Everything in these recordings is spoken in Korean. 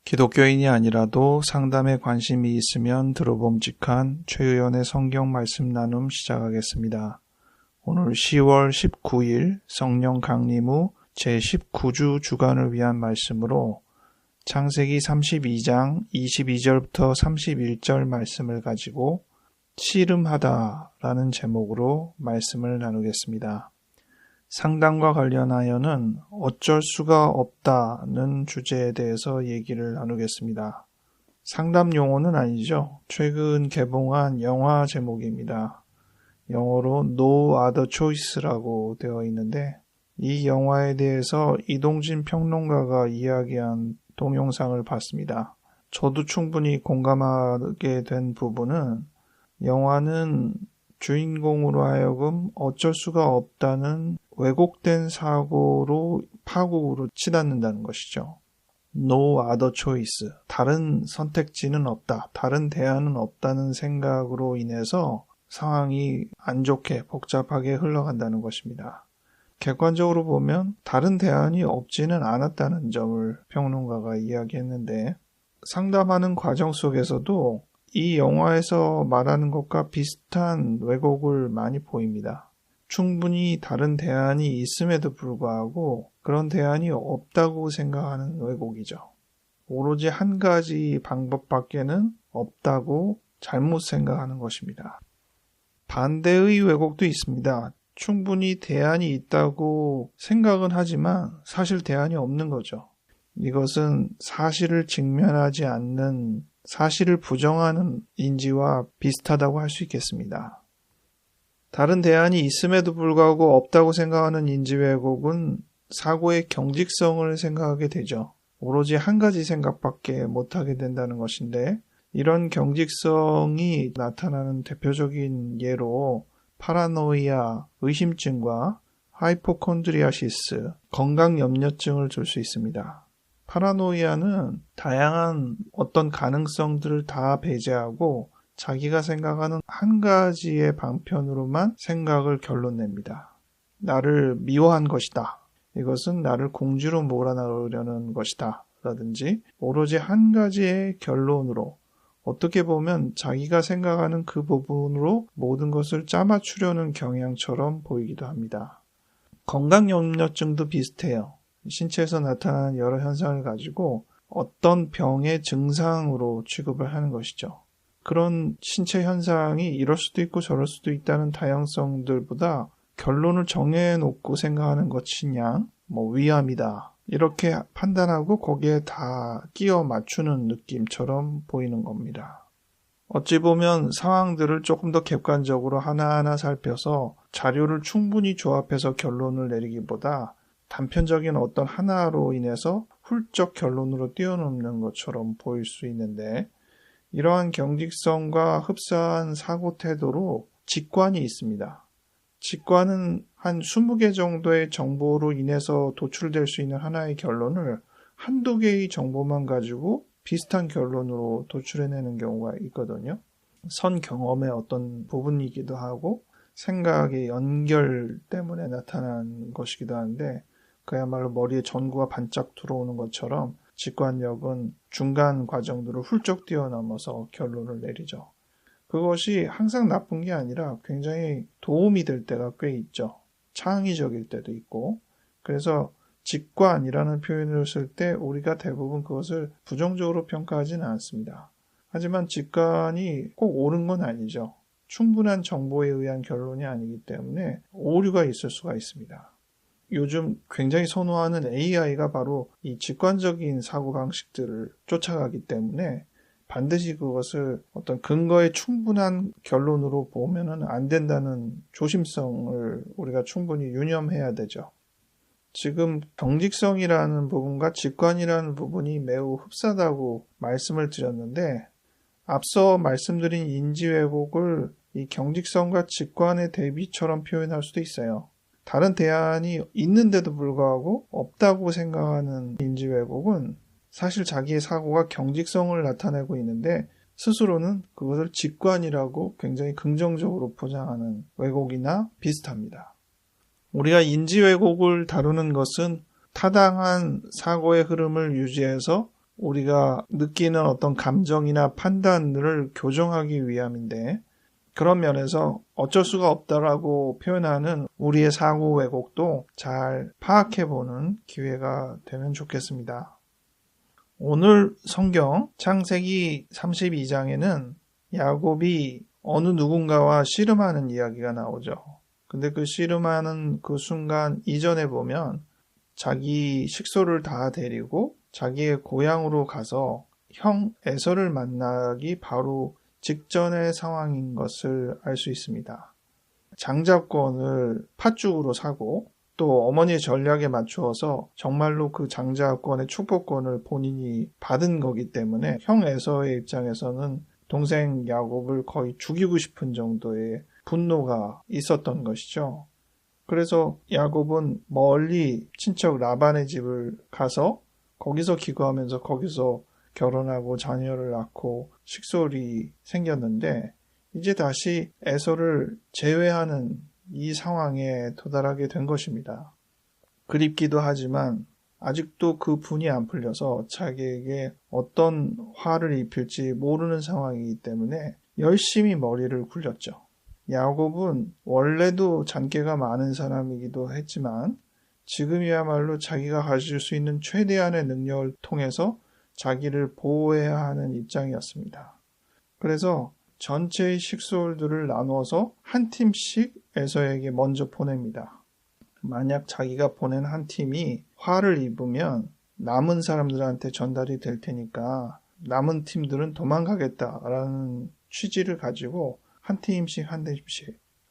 기독교인이 아니라도 상담에 관심이 있으면 들어봄직한 최유연의 성경 말씀 나눔 시작하겠습니다. 오늘 10월 19일 성령 강림 후 제19주 주간을 위한 말씀으로 창세기 32장 22절부터 31절 말씀을 가지고 씨름하다라는 제목으로 말씀을 나누겠습니다. 상담과 관련하여는 어쩔 수가 없다는 주제에 대해서 얘기를 나누겠습니다. 상담 용어는 아니죠. 최근 개봉한 영화 제목입니다. 영어로 No Other Choice라고 되어 있는데 이 영화에 대해서 이동진 평론가가 이야기한 동영상을 봤습니다. 저도 충분히 공감하게 된 부분은 영화는 주인공으로 하여금 어쩔 수가 없다는 왜곡된 사고로 파국으로 치닫는다는 것이죠. No other choice. 다른 선택지는 없다. 다른 대안은 없다는 생각으로 인해서 상황이 안 좋게 복잡하게 흘러간다는 것입니다. 객관적으로 보면 다른 대안이 없지는 않았다는 점을 평론가가 이야기했는데 상담하는 과정 속에서도 이 영화에서 말하는 것과 비슷한 왜곡을 많이 보입니다. 충분히 다른 대안이 있음에도 불구하고 그런 대안이 없다고 생각하는 왜곡이죠. 오로지 한 가지 방법밖에는 없다고 잘못 생각하는 것입니다. 반대의 왜곡도 있습니다. 충분히 대안이 있다고 생각은 하지만 사실 대안이 없는 거죠. 이것은 사실을 직면하지 않는 사실을 부정하는 인지와 비슷하다고 할 수 있겠습니다. 다른 대안이 있음에도 불구하고 없다고 생각하는 인지 왜곡은 사고의 경직성을 생각하게 되죠. 오로지 한 가지 생각밖에 못하게 된다는 것인데 이런 경직성이 나타나는 대표적인 예로 파라노이아, 의심증과 하이포콘드리아시스, 건강염려증을 들 수 있습니다. 파라노이아는 다양한 어떤 가능성들을 다 배제하고 자기가 생각하는 한 가지의 방편으로만 생각을 결론냅니다. 나를 미워한 것이다. 이것은 나를 공주로 몰아넣으려는 것이다. 라든지 오로지 한 가지의 결론으로 어떻게 보면 자기가 생각하는 그 부분으로 모든 것을 짜맞추려는 경향처럼 보이기도 합니다. 건강염려증도 비슷해요. 신체에서 나타나는 여러 현상을 가지고 어떤 병의 증상으로 취급을 하는 것이죠. 그런 신체 현상이 이럴 수도 있고 저럴 수도 있다는 다양성들보다 결론을 정해놓고 생각하는 것이냐, 위암이다. 이렇게 판단하고 거기에 다 끼워 맞추는 느낌처럼 보이는 겁니다. 어찌 보면 상황들을 조금 더 객관적으로 하나하나 살펴서 자료를 충분히 조합해서 결론을 내리기보다 단편적인 어떤 하나로 인해서 훌쩍 결론으로 뛰어넘는 것처럼 보일 수 있는데 이러한 경직성과 흡사한 사고 태도로 직관이 있습니다. 직관은 한 20개 정도의 정보로 인해서 도출될 수 있는 하나의 결론을 한두 개의 정보만 가지고 비슷한 결론으로 도출해내는 경우가 있거든요. 선 경험의 어떤 부분이기도 하고 생각의 연결 때문에 나타난 것이기도 한데 그야말로 머리에 전구가 반짝 들어오는 것처럼 직관력은 중간 과정들을 훌쩍 뛰어넘어서 결론을 내리죠. 그것이 항상 나쁜 게 아니라 굉장히 도움이 될 때가 꽤 있죠. 창의적일 때도 있고. 그래서 직관이라는 표현을 쓸 때 우리가 대부분 그것을 부정적으로 평가하지는 않습니다. 하지만 직관이 꼭 옳은 건 아니죠. 충분한 정보에 의한 결론이 아니기 때문에 오류가 있을 수가 있습니다. 요즘 굉장히 선호하는 AI가 바로 이 직관적인 사고방식들을 쫓아가기 때문에 반드시 그것을 어떤 근거에 충분한 결론으로 보면은 안 된다는 조심성을 우리가 충분히 유념해야 되죠. 지금 경직성이라는 부분과 직관이라는 부분이 매우 흡사하다고 말씀을 드렸는데 앞서 말씀드린 인지 왜곡을 이 경직성과 직관의 대비처럼 표현할 수도 있어요. 다른 대안이 있는데도 불구하고 없다고 생각하는 인지 왜곡은 사실 자기의 사고가 경직성을 나타내고 있는데 스스로는 그것을 직관이라고 굉장히 긍정적으로 포장하는 왜곡이나 비슷합니다. 우리가 인지 왜곡을 다루는 것은 타당한 사고의 흐름을 유지해서 우리가 느끼는 어떤 감정이나 판단을 교정하기 위함인데, 그런 면에서 어쩔 수가 없다라고 표현하는 우리의 사고 왜곡도 잘 파악해보는 기회가 되면 좋겠습니다. 오늘 성경 창세기 32장에는 야곱이 어느 누군가와 씨름하는 이야기가 나오죠. 근데 그 씨름하는 그 순간 이전에 보면 자기 식소를 다 데리고 자기의 고향으로 가서 형 에서를 만나기 바로 직전의 상황인 것을 알 수 있습니다. 장자권을 팥죽으로 사고 또 어머니의 전략에 맞추어서 정말로 그 장자권의 축복권을 본인이 받은 거기 때문에 형 에서의 입장에서는 동생 야곱을 거의 죽이고 싶은 정도의 분노가 있었던 것이죠. 그래서 야곱은 멀리 친척 라반의 집을 가서 거기서 기거하면서 거기서 결혼하고 자녀를 낳고 식솔이 생겼는데 이제 다시 에서를 제외하는 이 상황에 도달하게 된 것입니다. 그립기도 하지만 아직도 그 분이 안 풀려서 자기에게 어떤 화를 입힐지 모르는 상황이기 때문에 열심히 머리를 굴렸죠. 야곱은 원래도 잔꾀가 많은 사람이기도 했지만 지금이야말로 자기가 가질 수 있는 최대한의 능력을 통해서 자기를 보호해야 하는 입장이었습니다. 그래서 전체의 식솔들을 나누어서 한 팀씩 에서에게 먼저 보냅니다. 만약 자기가 보낸 한 팀이 화를 입으면 남은 사람들한테 전달이 될 테니까 남은 팀들은 도망가겠다라는 취지를 가지고 한 팀씩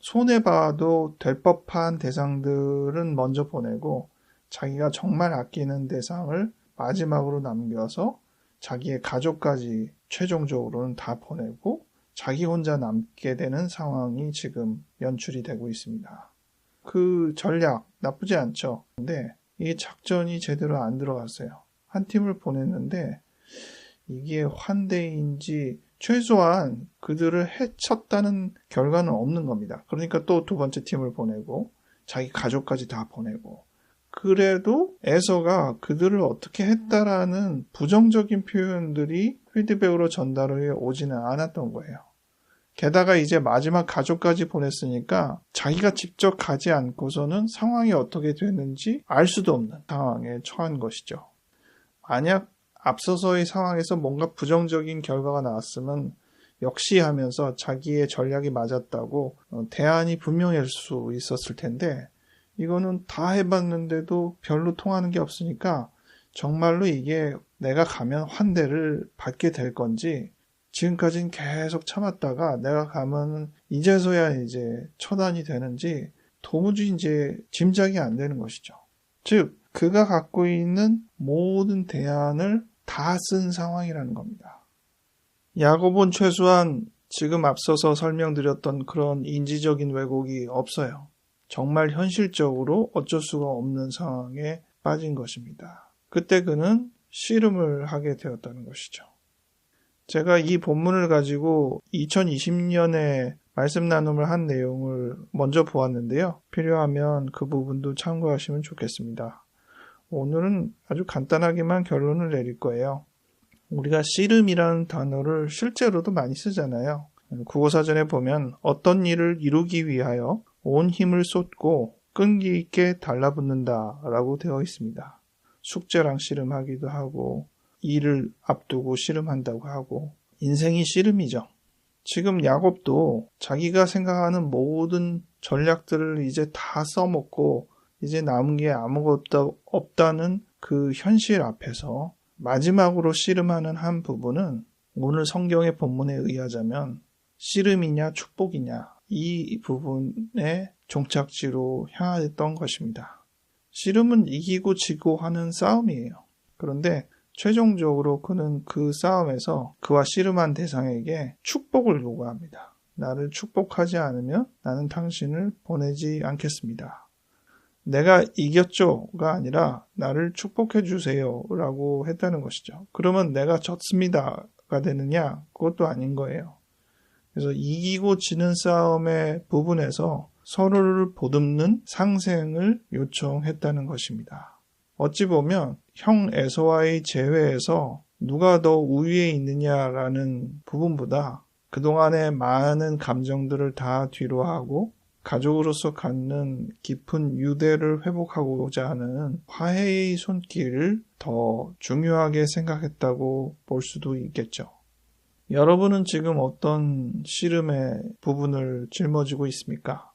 손해봐도 될 법한 대상들은 먼저 보내고 자기가 정말 아끼는 대상을 마지막으로 남겨서 자기의 가족까지 최종적으로는 다 보내고 자기 혼자 남게 되는 상황이 지금 연출이 되고 있습니다. 그 전략 나쁘지 않죠. 근데 이 작전이 제대로 안 들어갔어요. 한 팀을 보냈는데 이게 환대인지 최소한 그들을 해쳤다는 결과는 없는 겁니다. 그러니까 또 두 번째 팀을 보내고 자기 가족까지 다 보내고 그래도 에서가 그들을 어떻게 했다라는 부정적인 표현들이 피드백으로 전달해 오지는 않았던 거예요. 게다가 이제 마지막 가족까지 보냈으니까 자기가 직접 가지 않고서는 상황이 어떻게 됐는지 알 수도 없는 상황에 처한 것이죠. 만약 앞서서의 상황에서 뭔가 부정적인 결과가 나왔으면 역시 하면서 자기의 전략이 맞았다고 대안이 분명할 수 있었을 텐데 이거는 다 해봤는데도 별로 통하는 게 없으니까 정말로 이게 내가 가면 환대를 받게 될 건지 지금까지는 계속 참았다가 내가 가면 이제서야 이제 처단이 되는지 도무지 이제 짐작이 안 되는 것이죠. 즉 그가 갖고 있는 모든 대안을 다 쓴 상황이라는 겁니다. 야곱은 최소한 지금 앞서서 설명드렸던 그런 인지적인 왜곡이 없어요. 정말 현실적으로 어쩔 수가 없는 상황에 빠진 것입니다. 그때 그는 씨름을 하게 되었다는 것이죠. 제가 이 본문을 가지고 2020년에 말씀 나눔을 한 내용을 먼저 보았는데요. 필요하면 그 부분도 참고하시면 좋겠습니다. 오늘은 아주 간단하게만 결론을 내릴 거예요. 우리가 씨름이라는 단어를 실제로도 많이 쓰잖아요. 국어사전에 보면 어떤 일을 이루기 위하여 온 힘을 쏟고 끈기 있게 달라붙는다 라고 되어 있습니다. 숙제랑 씨름하기도 하고 일을 앞두고 씨름한다고 하고 인생이 씨름이죠. 지금 야곱도 자기가 생각하는 모든 전략들을 이제 다 써먹고 이제 남은 게 아무것도 없다는 그 현실 앞에서 마지막으로 씨름하는 한 부분은 오늘 성경의 본문에 의하자면 씨름이냐 축복이냐 이 부분의 종착지로 향했던 것입니다. 씨름은 이기고 지고 하는 싸움이에요. 그런데 최종적으로 그는 그 싸움에서 그와 씨름한 대상에게 축복을 요구합니다. 나를 축복하지 않으면 나는 당신을 보내지 않겠습니다. 내가 이겼죠가 아니라 나를 축복해 주세요 라고 했다는 것이죠. 그러면 내가 졌습니다가 되느냐? 그것도 아닌 거예요. 그래서 이기고 지는 싸움의 부분에서 서로를 보듬는 상생을 요청했다는 것입니다. 어찌 보면 형 에서와의 재회에서 누가 더 우위에 있느냐라는 부분보다 그동안의 많은 감정들을 다 뒤로하고 가족으로서 갖는 깊은 유대를 회복하고자 하는 화해의 손길을 더 중요하게 생각했다고 볼 수도 있겠죠. 여러분은 지금 어떤 씨름의 부분을 짊어지고 있습니까?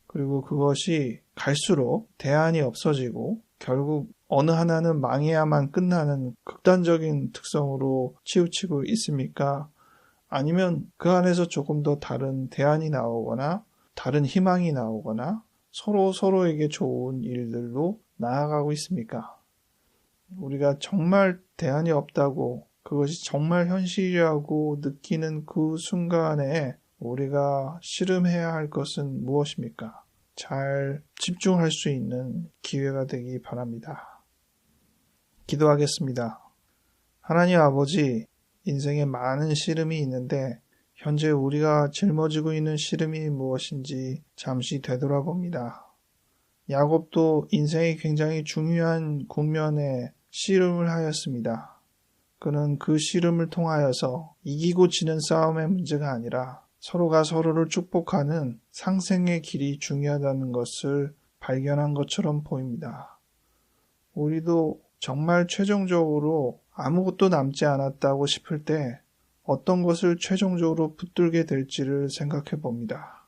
그리고 그것이 갈수록 대안이 없어지고 결국 어느 하나는 망해야만 끝나는 극단적인 특성으로 치우치고 있습니까? 아니면 그 안에서 조금 더 다른 대안이 나오거나 다른 희망이 나오거나 서로에게 좋은 일들로 나아가고 있습니까? 우리가 정말 대안이 없다고 그것이 정말 현실이라고 느끼는 그 순간에 우리가 씨름해야 할 것은 무엇입니까? 잘 집중할 수 있는 기회가 되기 바랍니다. 기도하겠습니다. 하나님 아버지, 인생에 많은 씨름이 있는데 현재 우리가 짊어지고 있는 씨름이 무엇인지 잠시 되돌아봅니다. 야곱도 인생이 굉장히 중요한 국면에 씨름을 하였습니다. 그는 그 씨름을 통하여서 이기고 지는 싸움의 문제가 아니라 서로가 서로를 축복하는 상생의 길이 중요하다는 것을 발견한 것처럼 보입니다. 우리도 정말 최종적으로 아무것도 남지 않았다고 싶을 때 어떤 것을 최종적으로 붙들게 될지를 생각해 봅니다.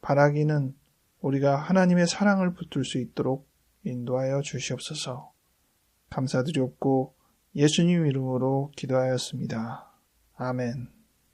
바라기는 우리가 하나님의 사랑을 붙들 수 있도록 인도하여 주시옵소서. 감사드렸고 예수님 이름으로 기도하였습니다. 아멘.